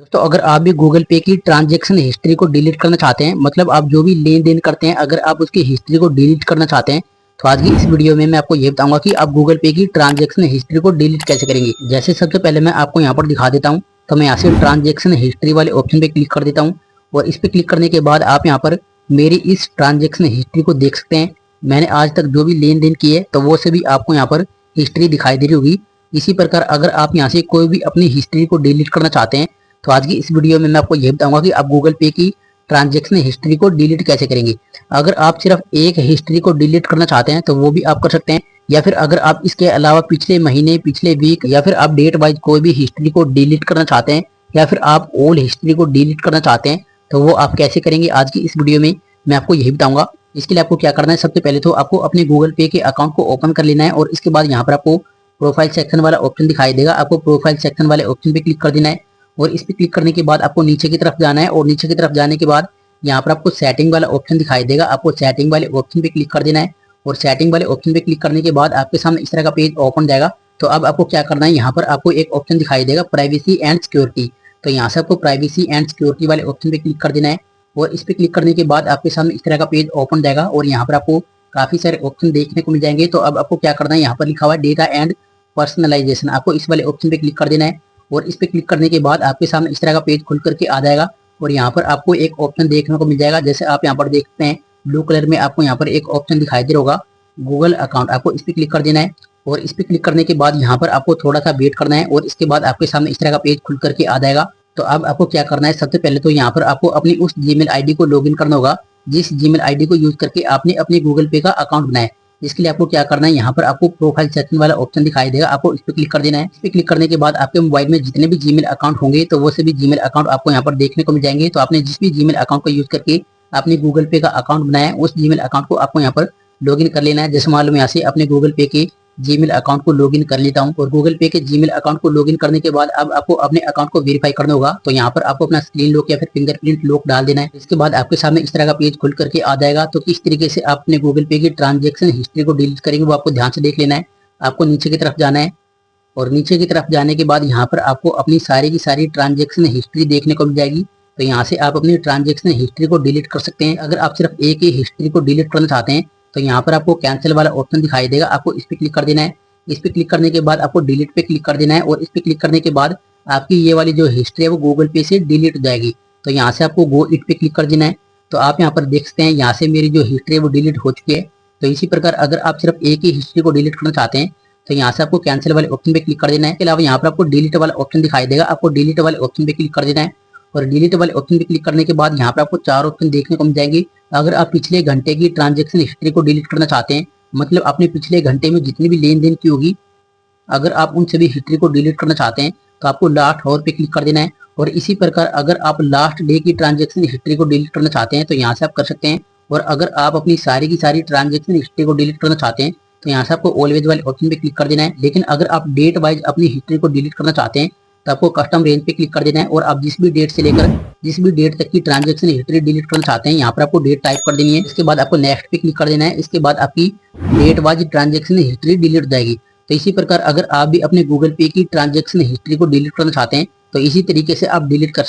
दोस्तों अगर आप भी गूगल पे की ट्रांजैक्शन हिस्ट्री को डिलीट करना चाहते हैं, मतलब आप जो भी लेन देन करते हैं अगर आप उसकी हिस्ट्री को डिलीट करना चाहते हैं, तो आज की इस वीडियो में मैं आपको ये बताऊंगा कि आप गूगल पे की ट्रांजैक्शन हिस्ट्री को डिलीट कैसे करेंगे। जैसे सबसे पहले मैं आपको यहाँ पर दिखा देता हूँ। तो मैं यहाँ से ट्रांजेक्शन हिस्ट्री वाले ऑप्शन पे क्लिक कर देता हूँ और इस पे क्लिक करने के बाद आप यहाँ पर मेरी इस ट्रांजेक्शन हिस्ट्री को देख सकते हैं। मैंने आज तक जो भी लेन देन किए तो वो से भी आपको यहाँ पर हिस्ट्री दिखाई दे रही होगी। इसी प्रकार अगर आप यहाँ से कोई भी अपनी हिस्ट्री को डिलीट करना चाहते हैं, तो आज की इस वीडियो में मैं आपको यह बताऊंगा कि आप गूगल पे की ट्रांजैक्शन हिस्ट्री को डिलीट कैसे करेंगे। अगर आप सिर्फ एक हिस्ट्री को डिलीट करना चाहते हैं तो वो भी आप कर सकते हैं, या फिर अगर आप इसके अलावा पिछले महीने, पिछले वीक या फिर आप डेट वाइज कोई भी हिस्ट्री को डिलीट करना चाहते हैं, या फिर आप ऑल हिस्ट्री को डिलीट करना चाहते हैं, तो वो आप कैसे करेंगे आज की इस वीडियो में मैं आपको यही बताऊंगा। इसके लिए आपको क्या करना है, सबसे पहले तो आपको अपने गूगल पे के अकाउंट को ओपन कर लेना है और इसके बाद यहाँ पर आपको प्रोफाइल सेक्शन वाला ऑप्शन दिखाई देगा। आपको प्रोफाइल सेक्शन वाले ऑप्शन पे क्लिक कर देना है और इस पे क्लिक करने के बाद आपको नीचे की तरफ जाना है और नीचे की तरफ जाने के बाद यहाँ पर आपको सेटिंग वाला ऑप्शन दिखाई देगा। आपको सेटिंग वाले ऑप्शन पे क्लिक कर देना है और सेटिंग वाले ऑप्शन पे क्लिक करने के बाद आपके सामने इस तरह का पेज ओपन जाएगा। तो अब आपको क्या करना है, यहाँ पर आपको एक ऑप्शन दिखाई देगा प्राइवेसी एंड सिक्योरिटी। तो यहाँ से आपको प्राइवेसी एंड सिक्योरिटी वाले ऑप्शन पे क्लिक कर देना है और इस पे क्लिक करने के बाद आपके सामने इस तरह का पेज ओपन जाएगा और यहाँ पर आपको काफी सारे ऑप्शन देखने को मिल जाएंगे। तो अब आपको क्या करना है, यहाँ पर लिखा हुआ है डेटा एंड पर्सनलाइजेशन, आपको इस वाले ऑप्शन पे क्लिक कर देना है और इस पे क्लिक करने के बाद आपके सामने इस तरह का पेज खुल करके आ जाएगा और यहाँ पर आपको एक ऑप्शन देखने को मिल जाएगा। जैसे आप यहाँ पर देखते हैं ब्लू कलर में आपको यहाँ पर एक ऑप्शन दिखाई दे रहा होगा गूगल अकाउंट, आपको इस पे क्लिक कर देना है और इस पे क्लिक करने के बाद यहाँ पर आपको थोड़ा सा वेट करना है और इसके बाद आपके सामने इस तरह का पेज खुल करके आ जाएगा। तो अब आपको क्या करना है, सबसे पहले तो यहाँ पर आपको अपनी उस जीमेल आईडी को लॉगिन करना होगा जिस जीमेल आईडी को यूज करके आपने अपने गूगल पे का अकाउंट बनाया। इसके लिए आपको क्या करना है, यहाँ पर आपको प्रोफाइल सेक्शन वाला ऑप्शन दिखाई देगा, आपको इस पे क्लिक कर देना है। इस पे क्लिक करने के बाद आपके मोबाइल में जितने भी जीमेल अकाउंट होंगे तो वो सभी जीमेल अकाउंट आपको यहाँ पर देखने को मिल जाएंगे। तो आपने जिस भी जीमेल अकाउंट को यूज करके आपने गूगल पे का अकाउंट बनाया है उस जीमेल अकाउंट को आपको यहाँ पर लॉगिन कर लेना है। जैसे मालूम यहाँ से अपने गूगल पे के जीमेल अकाउंट को लॉगिन कर लेता हूँ और गूगल पे के जीमेल अकाउंट को लॉगिन करने के बाद अब आपको अपने अकाउंट को वेरीफाई करना होगा। तो यहाँ पर आपको अपना स्क्रीन लॉक या फिर फिंगरप्रिंट लॉक डाल देना है। इसके बाद आपके सामने इस तरह का पेज खुल करके आ जाएगा। तो किस तरीके से आप अपने गूगल पे की ट्रांजेक्शन हिस्ट्री को डिलीट करेंगे वो आपको ध्यान से देख लेना है। आपको नीचे की तरफ जाना है और नीचे की तरफ जाने के बाद यहाँ पर आपको अपनी सारी की सारी ट्रांजेक्शन हिस्ट्री देखने को मिल जाएगी। तो यहाँ से आप अपनी ट्रांजेक्शन हिस्ट्री को डिलीट कर सकते हैं। अगर आप सिर्फ एक ही हिस्ट्री को डिलीट करना चाहते हैं तो यहाँ पर आपको कैंसिल वाला ऑप्शन दिखाई देगा, आपको इस पे क्लिक कर देना है। इस पे क्लिक करने के बाद आपको डिलीट पे क्लिक कर देना है और इस पे क्लिक करने के बाद आपकी ये वाली जो हिस्ट्री है वो गूगल पे से डिलीट हो जाएगी। तो यहाँ से आपको गो इट पे क्लिक कर देना है। तो आप यहाँ पर देख सकते हैं यहाँ से मेरी जो हिस्ट्री है वो डिलीट हो चुकी है। तो इसी प्रकार अगर आप सिर्फ एक ही हिस्ट्री को डिलीट करना चाहते हैं तो यहाँ से आपको कैंसिल वाले ऑप्शन पे क्लिक कर देना है। इसके अलावा यहाँ पर आपको डिलीट वाला ऑप्शन दिखाई देगा, आपको डिलीट वाले ऑप्शन पे क्लिक कर देना है और डिलीट वाले ऑप्शन पे क्लिक करने के बाद यहाँ पर आपको 4 ऑप्शन देखने को मिल जाएंगे। अगर आप पिछले घंटे की ट्रांजेक्शन हिस्ट्री को डिलीट करना चाहते हैं, मतलब आपने पिछले घंटे में जितनी भी लेन देन की होगी, अगर आप उन सभी हिस्ट्री को डिलीट करना चाहते हैं तो आपको लास्ट आवर पे क्लिक कर देना है। और इसी प्रकार अगर आप लास्ट डे की ट्रांजेक्शन हिस्ट्री को डिलीट करना चाहते हैं तो यहाँ से आप कर सकते हैं। और अगर आप अपनी सारी की सारी ट्रांजेक्शन हिस्ट्री को डिलीट करना चाहते हैं तो यहाँ से आपको ऑलवेज वाले ऑप्शन पे क्लिक कर देना है। लेकिन अगर आप डेट वाइज अपनी हिस्ट्री को डिलीट करना चाहते हैं तो आपको कस्टम रेंज पे क्लिक कर देना है और आप जिस भी डेट से लेकर जिस भी डेट तक की ट्रांजेक्शन हिस्ट्री डिलीट करना चाहते हैं यहाँ पर आपको डेट टाइप कर देनी है। इसके बाद आपको नेक्स्ट पे क्लिक कर देना है। इसके बाद आपकी date wise transaction history delete हो जाएगी। तो इसी प्रकार अगर आप भी अपने गूगल पे की ट्रांजेक्शन हिस्ट्री को डिलीट करना चाहते हैं तो इसी तरीके से आप डिलीट कर